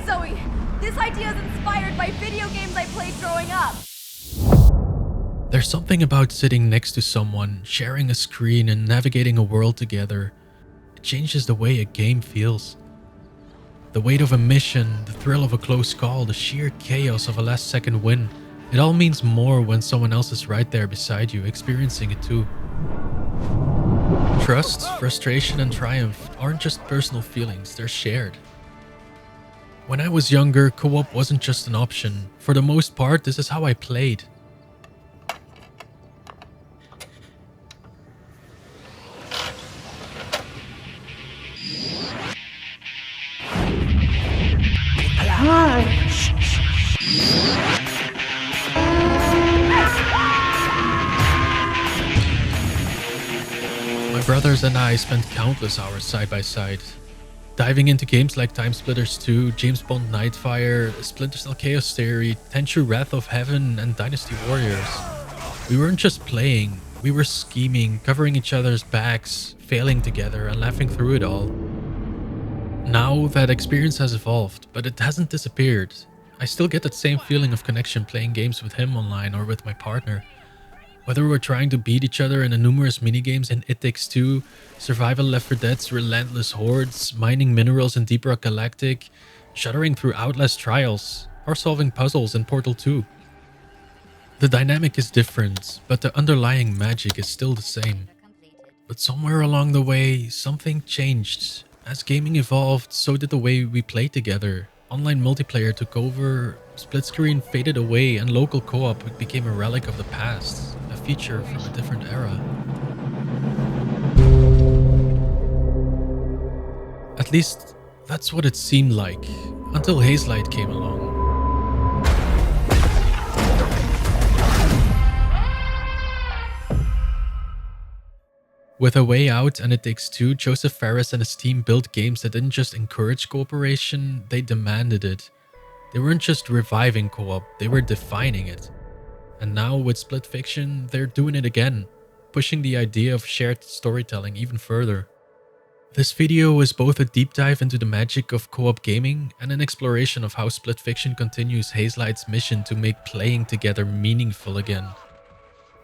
Hey Zoe, this idea is inspired by video games I played growing up. There's something about sitting next to someone, sharing a screen and navigating a world together. It changes the way a game feels. The weight of a mission, the thrill of a close call, the sheer chaos of a last-second win. It all means more when someone else is right there beside you, experiencing it too. Trust, frustration, and triumph aren't just personal feelings, they're shared. When I was younger, co-op wasn't just an option. For the most part, this is how I played. My brothers and I spent countless hours side by side, diving into games like Time Splitters 2, James Bond Nightfire, Splinter Cell Chaos Theory, Tenchu Wrath of Heaven, and Dynasty Warriors. We weren't just playing, we were scheming, covering each other's backs, failing together, and laughing through it all. Now that experience has evolved, but it hasn't disappeared. I still get that same feeling of connection playing games with him online or with my partner. Whether we're trying to beat each other in the numerous minigames in It Takes Two, survival Left 4 Dead's relentless hordes, mining minerals in Deep Rock Galactic, shuddering through Outlast Trials, or solving puzzles in Portal 2. The dynamic is different, but the underlying magic is still the same. But somewhere along the way, something changed. As gaming evolved, so did the way we played together. Online multiplayer took over, split screen faded away, and local co-op became a relic of the past, a feature from a different era. At least, that's what it seemed like, until Hazelight came along. With A Way Out and It Takes Two, Joseph Fares and his team built games that didn't just encourage cooperation, they demanded it. They weren't just reviving co-op, they were defining it. And now with Split Fiction, they're doing it again, pushing the idea of shared storytelling even further. This video is both a deep dive into the magic of co-op gaming and an exploration of how Split Fiction continues Hazelight's mission to make playing together meaningful again.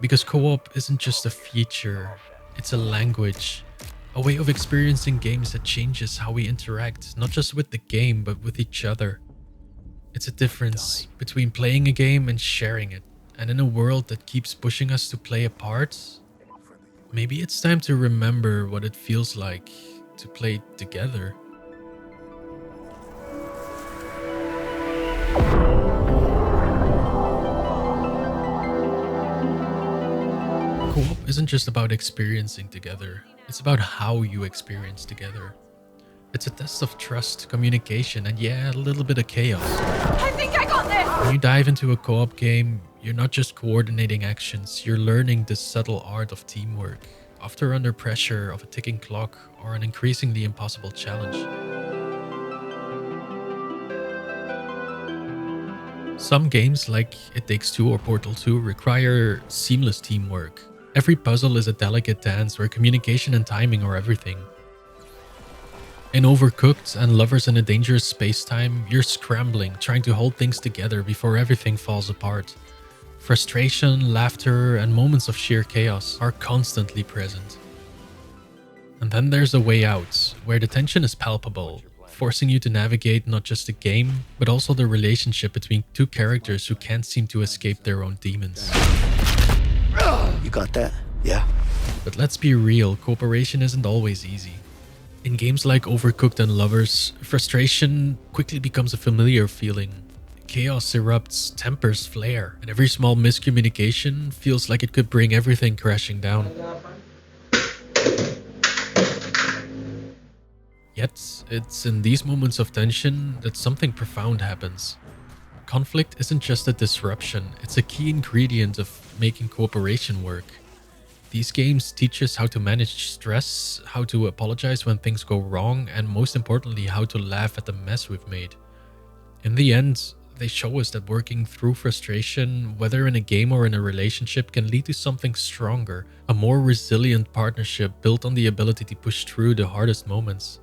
Because co-op isn't just a feature, it's a language, a way of experiencing games that changes how we interact, not just with the game, but with each other. It's a difference between playing a game and sharing it, and in a world that keeps pushing us to play apart, maybe it's time to remember what it feels like to play together. Co-op isn't just about experiencing together, it's about how you experience together. It's a test of trust, communication, and yeah, a little bit of chaos. I think I got this! When you dive into a co-op game, you're not just coordinating actions, you're learning the subtle art of teamwork, often under pressure of a ticking clock or an increasingly impossible challenge. Some games, like It Takes Two or Portal 2, require seamless teamwork. Every puzzle is a delicate dance where communication and timing are everything. In Overcooked and Lovers in a Dangerous Space-Time, you're scrambling, trying to hold things together before everything falls apart. Frustration, laughter, and moments of sheer chaos are constantly present. And then there's A Way Out, where the tension is palpable, forcing you to navigate not just the game, but also the relationship between two characters who can't seem to escape their own demons. You got that? Yeah. But let's be real, cooperation isn't always easy. In games like Overcooked and Lovers, frustration quickly becomes a familiar feeling. Chaos erupts, tempers flare, and every small miscommunication feels like it could bring everything crashing down. Yet, it's in these moments of tension that something profound happens. Conflict isn't just a disruption, it's a key ingredient of making cooperation work. These games teach us how to manage stress, how to apologize when things go wrong, and most importantly, how to laugh at the mess we've made. In the end, they show us that working through frustration, whether in a game or in a relationship, can lead to something stronger, a more resilient partnership built on the ability to push through the hardest moments.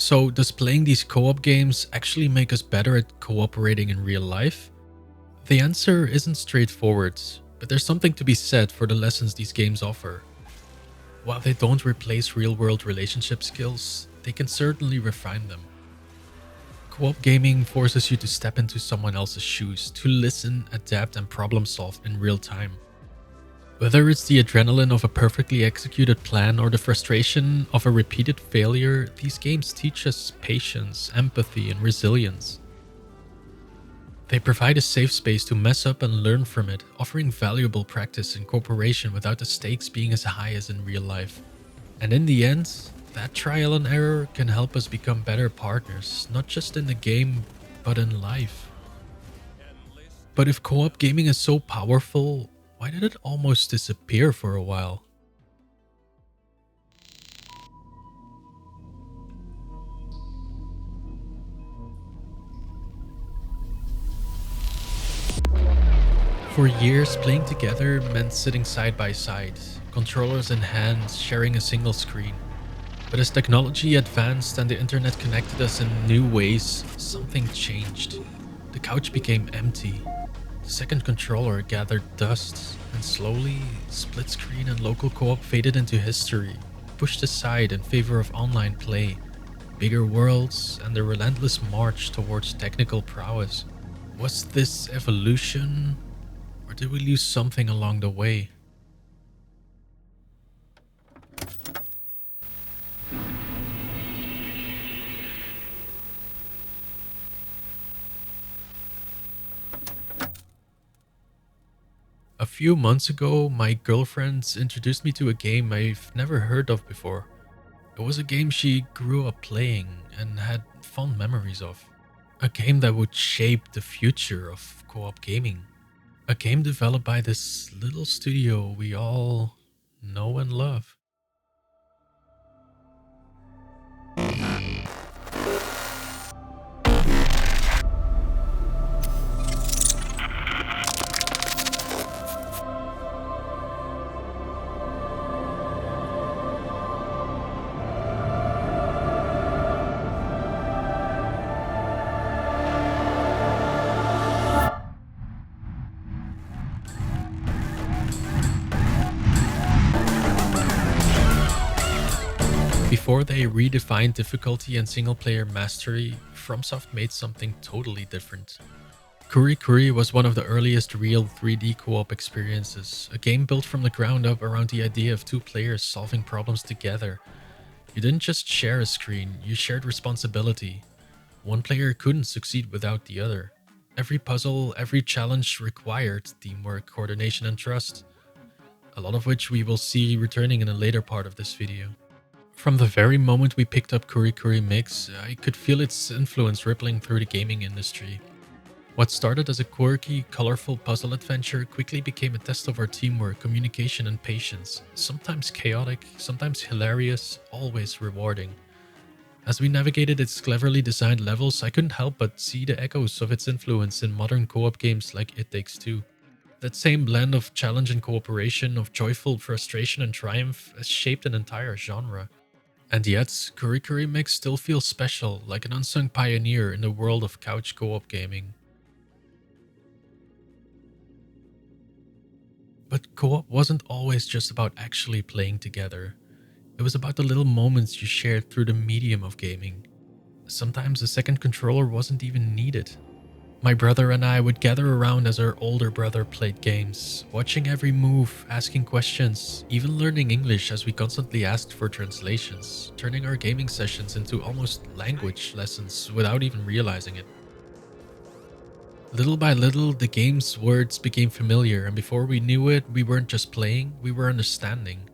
So does playing these co-op games actually make us better at cooperating in real life? The answer isn't straightforward, but there's something to be said for the lessons these games offer. While they don't replace real-world relationship skills, they can certainly refine them. Co-op gaming forces you to step into someone else's shoes, to listen, adapt, and problem solve in real time. Whether it's the adrenaline of a perfectly executed plan or the frustration of a repeated failure, these games teach us patience, empathy, and resilience. They provide a safe space to mess up and learn from it, offering valuable practice in cooperation without the stakes being as high as in real life. And in the end, that trial and error can help us become better partners, not just in the game, but in life. But if co-op gaming is so powerful, why did it almost disappear for a while? For years, playing together meant sitting side by side, controllers in hand, sharing a single screen. But as technology advanced and the internet connected us in new ways, something changed. The couch became empty. The second controller gathered dust, and slowly, split screen and local co-op faded into history, pushed aside in favor of online play, bigger worlds, and the relentless march towards technical prowess. Was this evolution? Or did we lose something along the way? A few months ago, my girlfriend introduced me to a game I've never heard of before. It was a game she grew up playing and had fond memories of. A game that would shape the future of co-op gaming. A game developed by this little studio we all know and love. Before they redefined difficulty and single-player mastery, FromSoft made something totally different. Kuri Kuri was one of the earliest real 3D co-op experiences, a game built from the ground up around the idea of two players solving problems together. You didn't just share a screen, you shared responsibility. One player couldn't succeed without the other. Every puzzle, every challenge required teamwork, coordination, and trust, a lot of which we will see returning in a later part of this video. From the very moment we picked up Kuri Kuri Mix, I could feel its influence rippling through the gaming industry. What started as a quirky, colorful puzzle adventure quickly became a test of our teamwork, communication, and patience. Sometimes chaotic, sometimes hilarious, always rewarding. As we navigated its cleverly designed levels, I couldn't help but see the echoes of its influence in modern co-op games like It Takes Two. That same blend of challenge and cooperation, of joyful frustration and triumph, has shaped an entire genre. And yet, Kuri Kuri Mix still feels special, like an unsung pioneer in the world of couch co-op gaming. But co-op wasn't always just about actually playing together. It was about the little moments you shared through the medium of gaming. Sometimes a second controller wasn't even needed. My brother and I would gather around as our older brother played games, watching every move, asking questions, even learning English as we constantly asked for translations, turning our gaming sessions into almost language lessons without even realizing it. Little by little, the game's words became familiar, and before we knew it, we weren't just playing, we were understanding.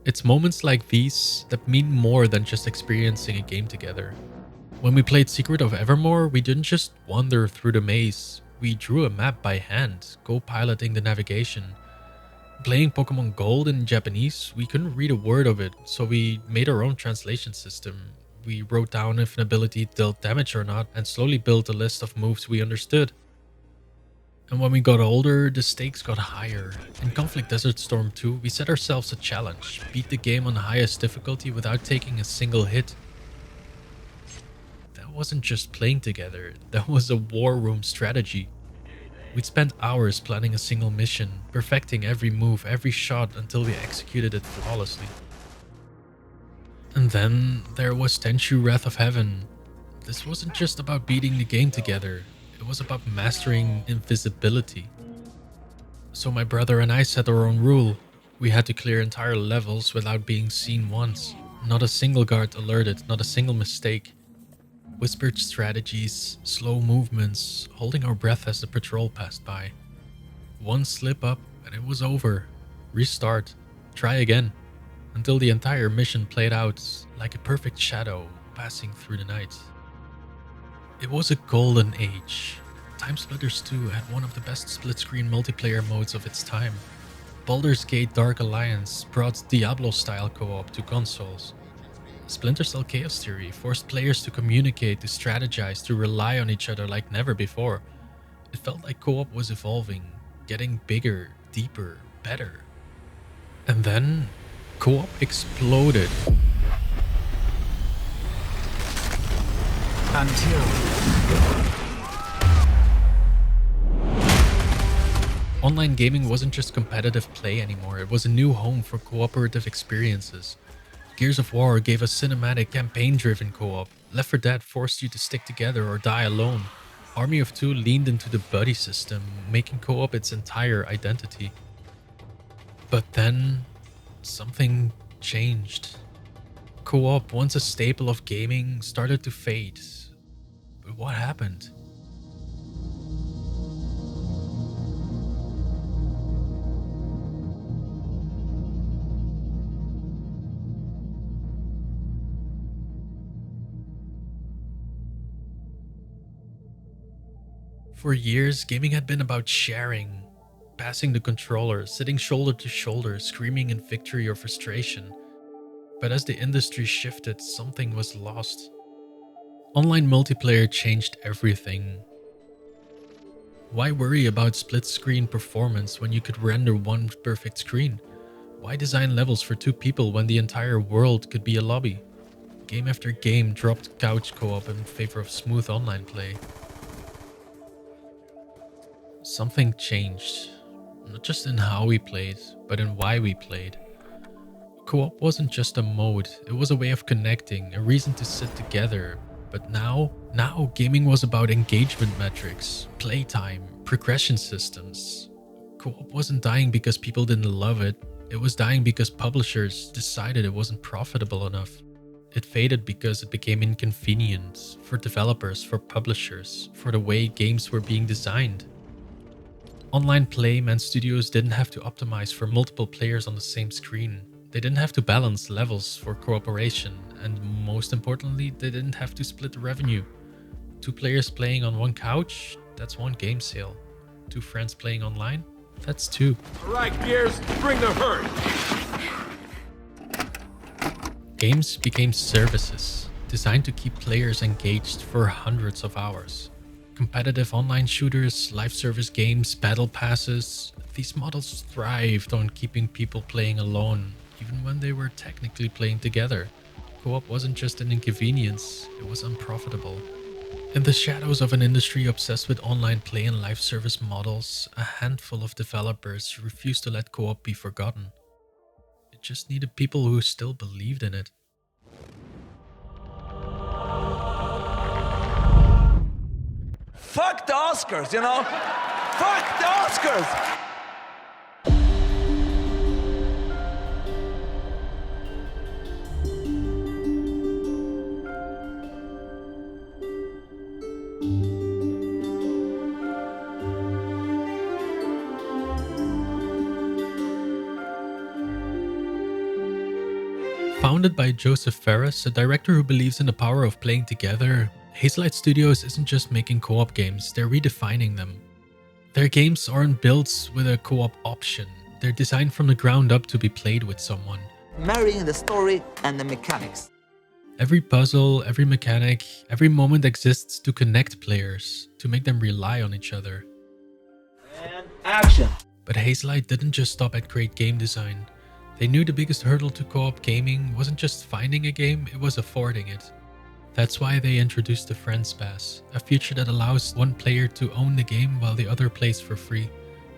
It's moments like these that mean more than just experiencing a game together. When we played Secret of Evermore, we didn't just wander through the maze, we drew a map by hand, co-piloting the navigation. Playing Pokemon Gold in Japanese, we couldn't read a word of it, so we made our own translation system. We wrote down if an ability dealt damage or not, and slowly built a list of moves we understood. And when we got older, the stakes got higher. In Conflict Desert Storm 2, we set ourselves a challenge: beat the game on the highest difficulty without taking a single hit. That wasn't just playing together, that was a war room strategy. We'd spent hours planning a single mission, perfecting every move, every shot until we executed it flawlessly. And then there was Tenchu Wrath of Heaven. This wasn't just about beating the game together, it was about mastering invisibility. So my brother and I set our own rule. We had to clear entire levels without being seen once. Not a single guard alerted, not a single mistake. Whispered strategies, slow movements, holding our breath as the patrol passed by. One slip up and it was over. Restart. Try again. Until the entire mission played out like a perfect shadow passing through the night. It was a golden age. Timesplitters 2 had one of the best split-screen multiplayer modes of its time. Baldur's Gate Dark Alliance brought Diablo-style co-op to consoles. Splinter Cell Chaos Theory forced players to communicate, to strategize, to rely on each other like never before. It felt like co-op was evolving, getting bigger, deeper, better. And then, co-op exploded. Online gaming wasn't just competitive play anymore, it was a new home for cooperative experiences. Gears of War gave us cinematic, campaign-driven co-op. Left 4 Dead forced you to stick together or die alone. Army of Two leaned into the buddy system, making co-op its entire identity. But then, something changed. Co-op, once a staple of gaming, started to fade. But what happened? For years, gaming had been about sharing, passing the controller, sitting shoulder to shoulder, screaming in victory or frustration. But as the industry shifted, something was lost. Online multiplayer changed everything. Why worry about split-screen performance when you could render one perfect screen? Why design levels for 2 people when the entire world could be a lobby? Game after game dropped couch co-op in favor of smooth online play. Something changed, not just in how we played, but in why we played. Co-op wasn't just a mode, it was a way of connecting, a reason to sit together. But now gaming was about engagement metrics, playtime, progression systems. Co-op wasn't dying because people didn't love it, it was dying because publishers decided it wasn't profitable enough. It faded because it became inconvenient for developers, for publishers, for the way games were being designed. Online play meant studios didn't have to optimize for multiple players on the same screen. They didn't have to balance levels for cooperation, and most importantly, they didn't have to split the revenue. 2 players playing on one couch, that's 1 game sale. 2 friends playing online, that's 2. Alright, Gears, bring the hurt! Games became services, designed to keep players engaged for hundreds of hours. Competitive online shooters, live service games, battle passes, these models thrived on keeping people playing alone, even when they were technically playing together. Co-op wasn't just an inconvenience, it was unprofitable. In the shadows of an industry obsessed with online play and live service models, a handful of developers refused to let co-op be forgotten. It just needed people who still believed in it. Fuck the Oscars, you know? Fuck the Oscars! Founded by Joseph Ferris, a director who believes in the power of playing together, Hazelight Studios isn't just making co-op games, they're redefining them. Their games aren't built with a co-op option, they're designed from the ground up to be played with someone. Marrying the story and the mechanics. Every puzzle, every mechanic, every moment exists to connect players, to make them rely on each other. And action. But Hazelight didn't just stop at great game design. They knew the biggest hurdle to co-op gaming wasn't just finding a game, it was affording it. That's why they introduced the Friends Pass, a feature that allows one player to own the game while the other plays for free.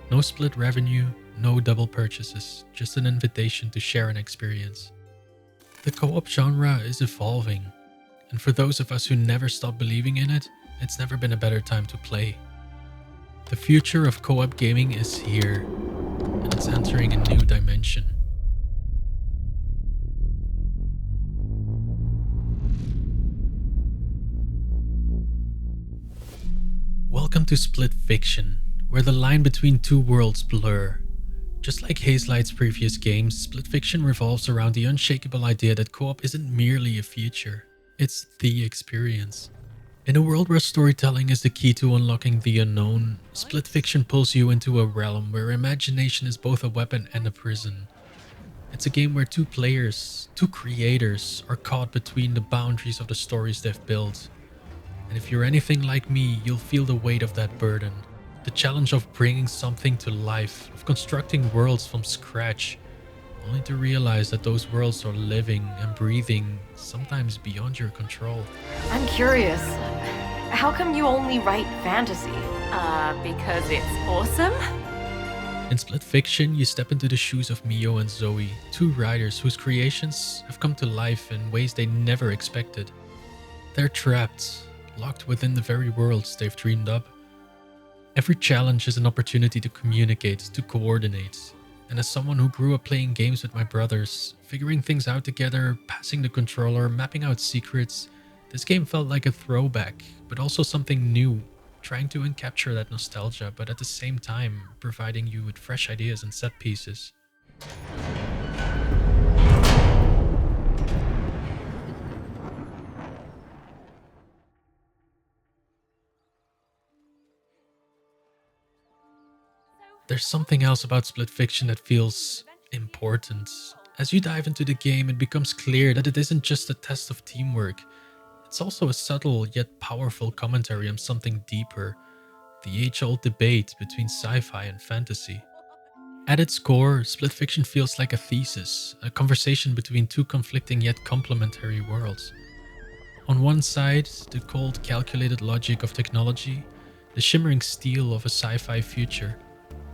No split revenue, no double purchases, just an invitation to share an experience. The co-op genre is evolving, and for those of us who never stop believing in it, it's never been a better time to play. The future of co-op gaming is here, and it's entering a new dimension. Welcome to Split Fiction, where the line between two worlds blur. Just like Hazelight's previous games, Split Fiction revolves around the unshakable idea that co-op isn't merely a feature, it's the experience. In a world where storytelling is the key to unlocking the unknown, Split Fiction pulls you into a realm where imagination is both a weapon and a prison. It's a game where two players, two creators, are caught between the boundaries of the stories they've built. And if you're anything like me, you'll feel the weight of that burden. The challenge of bringing something to life, of constructing worlds from scratch, only to realize that those worlds are living and breathing, sometimes beyond your control. I'm curious. How come you only write fantasy? Because it's awesome? In Split Fiction, you step into the shoes of Mio and Zoe, two writers whose creations have come to life in ways they never expected. They're trapped, locked within the very worlds they've dreamed up. Every challenge is an opportunity to communicate, to coordinate. And as someone who grew up playing games with my brothers, figuring things out together, passing the controller, mapping out secrets, this game felt like a throwback, but also something new, trying to capture that nostalgia, but at the same time, providing you with fresh ideas and set pieces. There's something else about Split Fiction that feels important. As you dive into the game, it becomes clear that it isn't just a test of teamwork. It's also a subtle yet powerful commentary on something deeper, the age-old debate between sci-fi and fantasy. At its core, Split Fiction feels like a thesis, a conversation between two conflicting yet complementary worlds. On one side, the cold, calculated logic of technology, the shimmering steel of a sci-fi future.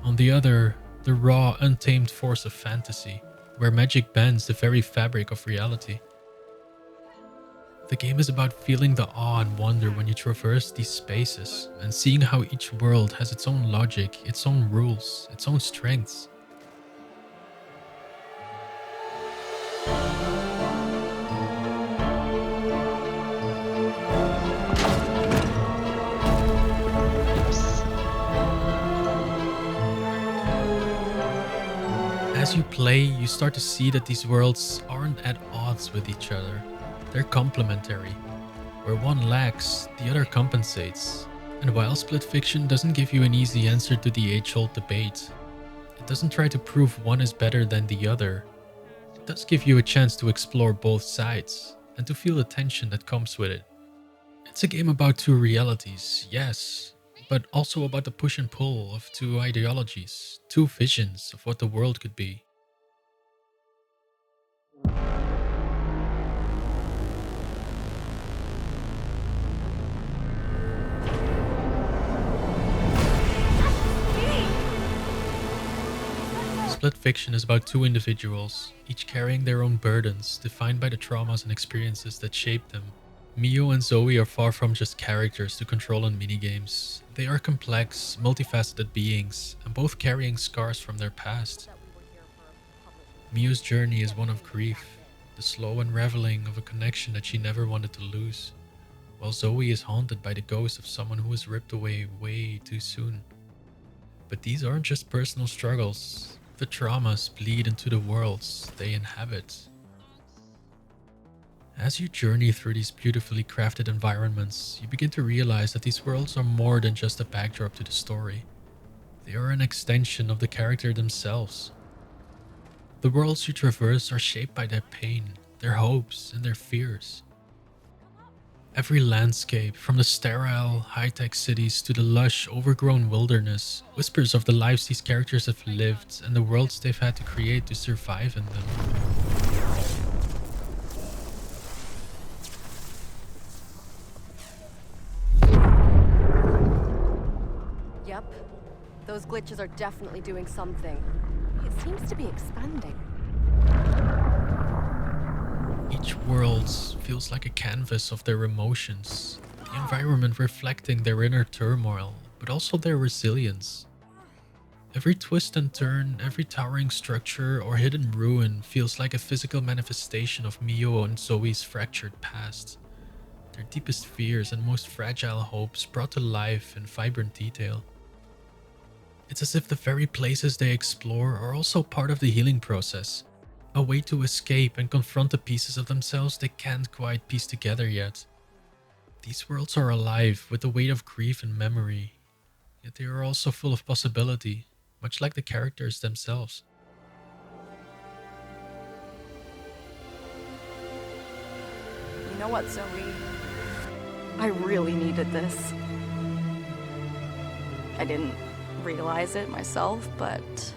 On the other, the raw, untamed force of fantasy, where magic bends the very fabric of reality. The game is about feeling the awe and wonder when you traverse these spaces, and seeing how each world has its own logic, its own rules, its own strengths. As you play, you start to see that these worlds aren't at odds with each other. They're complementary. Where one lacks, the other compensates. And while Split Fiction doesn't give you an easy answer to the age-old debate, it doesn't try to prove one is better than the other. It does give you a chance to explore both sides, and to feel the tension that comes with it. It's a game about two realities, yes, but also about the push and pull of two ideologies, two visions of what the world could be. Split Fiction is about two individuals, each carrying their own burdens, defined by the traumas and experiences that shaped them. Mio and Zoe are far from just characters to control in minigames. They are complex, multifaceted beings, and both carrying scars from their past. Mio's journey is one of grief, the slow unraveling of a connection that she never wanted to lose, while Zoe is haunted by the ghost of someone who was ripped away way too soon. But these aren't just personal struggles. The traumas bleed into the worlds they inhabit. As you journey through these beautifully crafted environments, you begin to realize that these worlds are more than just a backdrop to the story. They are an extension of the character themselves. The worlds you traverse are shaped by their pain, their hopes, and their fears. Every landscape, from the sterile, high-tech cities to the lush, overgrown wilderness, whispers of the lives these characters have lived and the worlds they've had to create to survive in them. Yep. Those glitches are definitely doing something. It seems to be expanding. Each world feels like a canvas of their emotions, the environment reflecting their inner turmoil, but also their resilience. Every twist and turn, every towering structure or hidden ruin feels like a physical manifestation of Mio and Zoe's fractured past, their deepest fears and most fragile hopes brought to life in vibrant detail. It's as if the very places they explore are also part of the healing process, a way to escape and confront the pieces of themselves they can't quite piece together yet. These worlds are alive with the weight of grief and memory, yet they are also full of possibility, much like the characters themselves. You know what, Zoe? I really needed this. I didn't realize it myself, but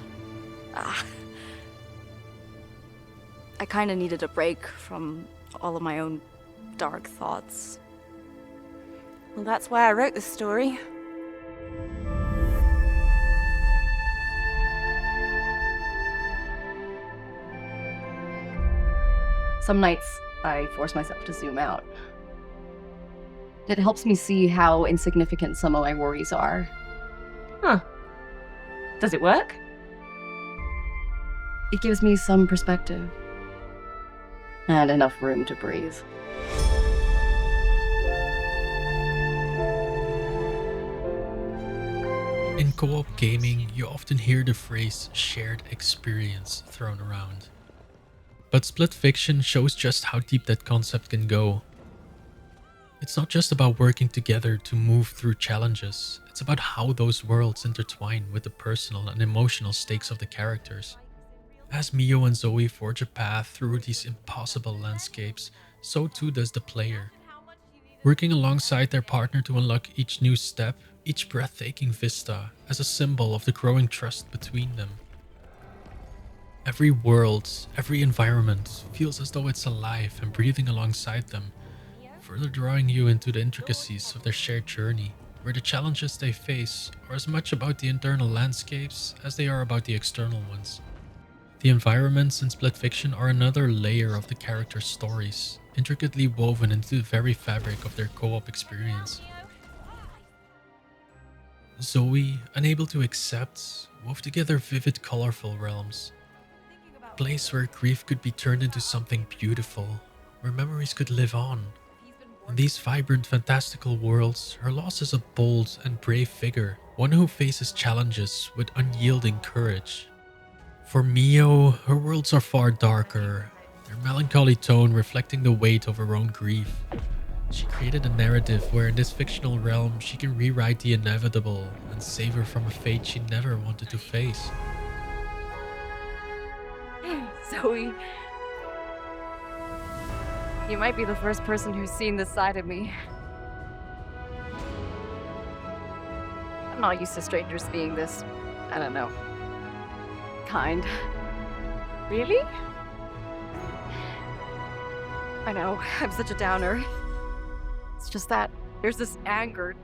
I kind of needed a break from all of my own dark thoughts. Well, that's why I wrote this story. Some nights I force myself to zoom out. It helps me see how insignificant some of my worries are. Huh. Does it work? It gives me some perspective and enough room to breathe. In co-op gaming, you often hear the phrase shared experience thrown around. But Split Fiction shows just how deep that concept can go. It's not just about working together to move through challenges, it's about how those worlds intertwine with the personal and emotional stakes of the characters. As Mio and Zoe forge a path through these impossible landscapes, so too does the player. Working alongside their partner to unlock each new step, each breathtaking vista, as a symbol of the growing trust between them. Every world, every environment feels as though it's alive and breathing alongside them, further drawing you into the intricacies of their shared journey, where the challenges they face are as much about the internal landscapes as they are about the external ones. The environments in Split Fiction are another layer of the characters' stories, intricately woven into the very fabric of their co-op experience. Zoe, unable to accept, wove together vivid, colorful realms. A place where grief could be turned into something beautiful, where memories could live on. In these vibrant, fantastical worlds, her loss is a bold and brave figure, one who faces challenges with unyielding courage. For Mio, her worlds are far darker, their melancholy tone reflecting the weight of her own grief. She created a narrative where in this fictional realm she can rewrite the inevitable and save her from a fate she never wanted to face. Zoe, you might be the first person who's seen this side of me. I'm not used to strangers being this, I don't know, kind. Really? I know, I'm such a downer. It's just that there's this anger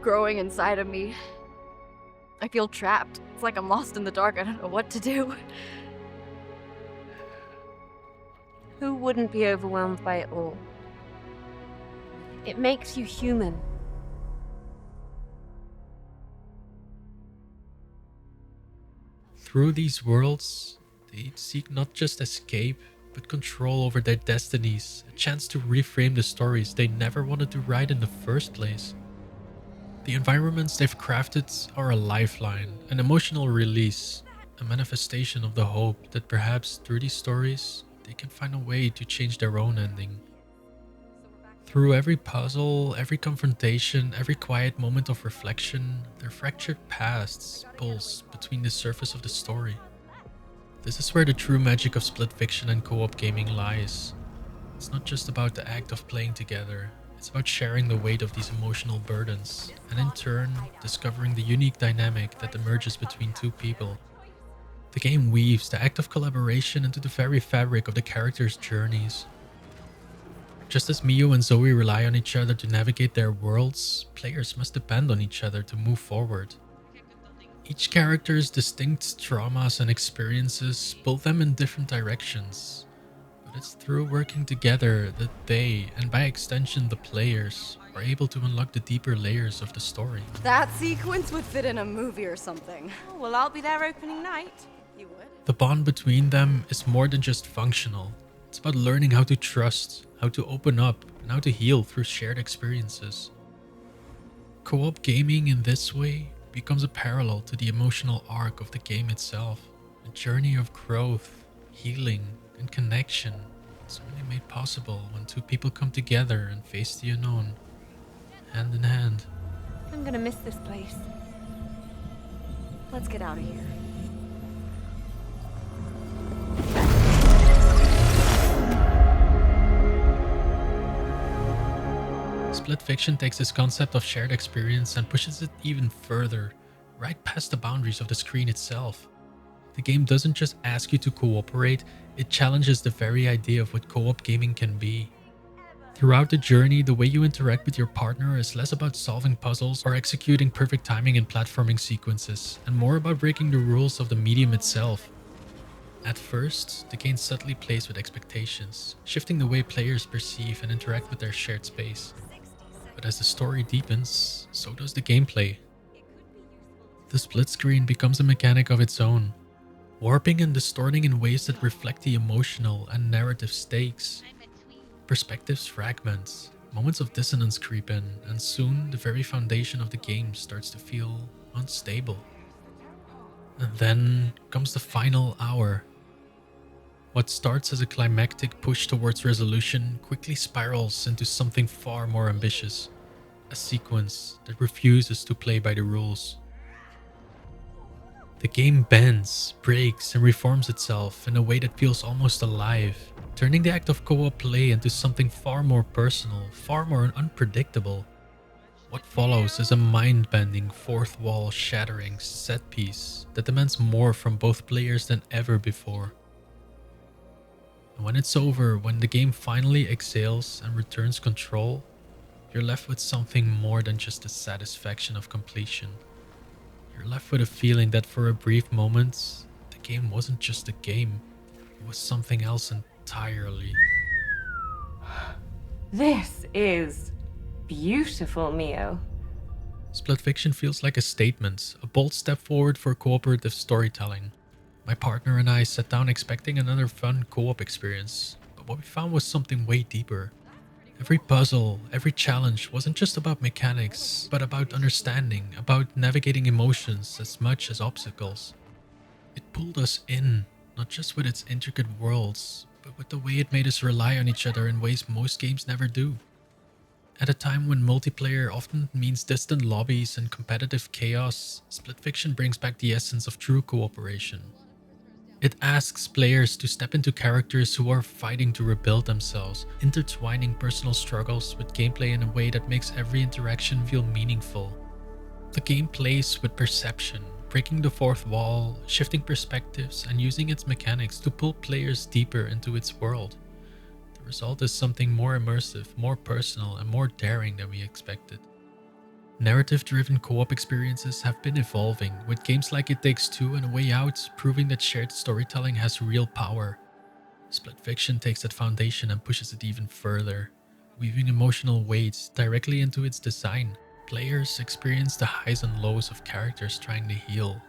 growing inside of me. I feel trapped. It's like I'm lost in the dark. I don't know what to do. Who wouldn't be overwhelmed by it all? It makes you human. Through these worlds, they seek not just escape, but control over their destinies, a chance to reframe the stories they never wanted to write in the first place. The environments they've crafted are a lifeline, an emotional release, a manifestation of the hope that perhaps through these stories, they can find a way to change their own ending. Through every puzzle, every confrontation, every quiet moment of reflection, their fractured pasts pulse between the surface of the story. This is where the true magic of Split Fiction and co-op gaming lies. It's not just about the act of playing together, it's about sharing the weight of these emotional burdens, and in turn, discovering the unique dynamic that emerges between two people. The game weaves the act of collaboration into the very fabric of the characters' journeys. Just as Mio and Zoe rely on each other to navigate their worlds, players must depend on each other to move forward. Each character's distinct traumas and experiences pull them in different directions, but it's through working together that they, and by extension the players, are able to unlock the deeper layers of the story. That sequence would fit in a movie or something. Oh, well, I'll be there opening night. You would? The bond between them is more than just functional. It's about learning how to trust, how to open up, and how to heal through shared experiences. Co-op gaming in this way becomes a parallel to the emotional arc of the game itself, a journey of growth, healing, and connection. It's only made possible when two people come together and face the unknown, hand in hand. I'm gonna miss this place. Let's get out of here. Split Fiction takes this concept of shared experience and pushes it even further, right past the boundaries of the screen itself. The game doesn't just ask you to cooperate, it challenges the very idea of what co-op gaming can be. Throughout the journey, the way you interact with your partner is less about solving puzzles or executing perfect timing in platforming sequences, and more about breaking the rules of the medium itself. At first, the game subtly plays with expectations, shifting the way players perceive and interact with their shared space. But as the story deepens, so does the gameplay. The split screen becomes a mechanic of its own, warping and distorting in ways that reflect the emotional and narrative stakes. Perspectives fragment, moments of dissonance creep in, and soon the very foundation of the game starts to feel unstable. And then comes the final hour. What starts as a climactic push towards resolution quickly spirals into something far more ambitious, a sequence that refuses to play by the rules. The game bends, breaks, and reforms itself in a way that feels almost alive, turning the act of co-op play into something far more personal, far more unpredictable. What follows is a mind-bending, fourth wall shattering set piece that demands more from both players than ever before. And when it's over, when the game finally exhales and returns control, you're left with something more than just the satisfaction of completion. You're left with a feeling that for a brief moment, the game wasn't just a game, it was something else entirely. This is beautiful, Mio. Split Fiction feels like a statement, a bold step forward for cooperative storytelling. My partner and I sat down expecting another fun co-op experience, but what we found was something way deeper. Every puzzle, every challenge wasn't just about mechanics, but about understanding, about navigating emotions as much as obstacles. It pulled us in, not just with its intricate worlds, but with the way it made us rely on each other in ways most games never do. At a time when multiplayer often means distant lobbies and competitive chaos, Split Fiction brings back the essence of true cooperation. It asks players to step into characters who are fighting to rebuild themselves, intertwining personal struggles with gameplay in a way that makes every interaction feel meaningful. The game plays with perception, breaking the fourth wall, shifting perspectives, and using its mechanics to pull players deeper into its world. The result is something more immersive, more personal, and more daring than we expected. Narrative-driven co-op experiences have been evolving, with games like It Takes Two and A Way Out proving that shared storytelling has real power. Split Fiction takes that foundation and pushes it even further, weaving emotional weight directly into its design. Players experience the highs and lows of characters trying to heal,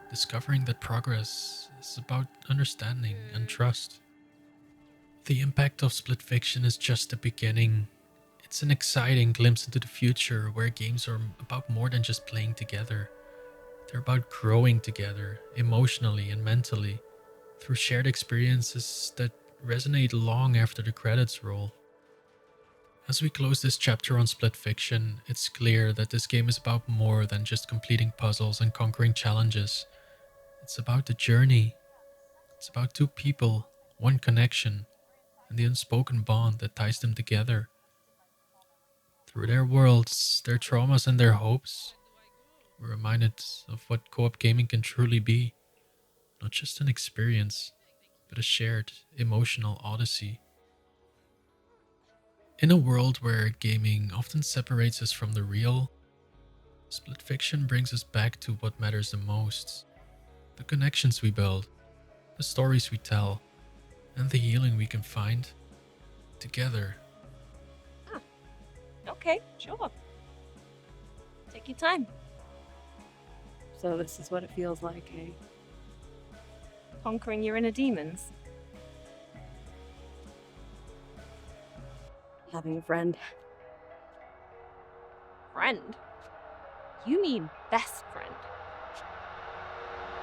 discovering that progress is about understanding and trust. The impact of Split Fiction is just the beginning. It's an exciting glimpse into the future where games are about more than just playing together. They're about growing together, emotionally and mentally, through shared experiences that resonate long after the credits roll. As we close this chapter on Split Fiction, it's clear that this game is about more than just completing puzzles and conquering challenges. It's about the journey. It's about two people, one connection, and the unspoken bond that ties them together. Through their worlds, their traumas, and their hopes, we're reminded of what co-op gaming can truly be. Not just an experience, but a shared emotional odyssey. In a world where gaming often separates us from the real, Split Fiction brings us back to what matters the most. The connections we build, the stories we tell, and the healing we can find together. Okay, sure. Take your time. So this is what it feels like, eh? Conquering your inner demons. Having a friend. Friend? You mean best friend?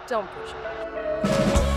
Don't push it.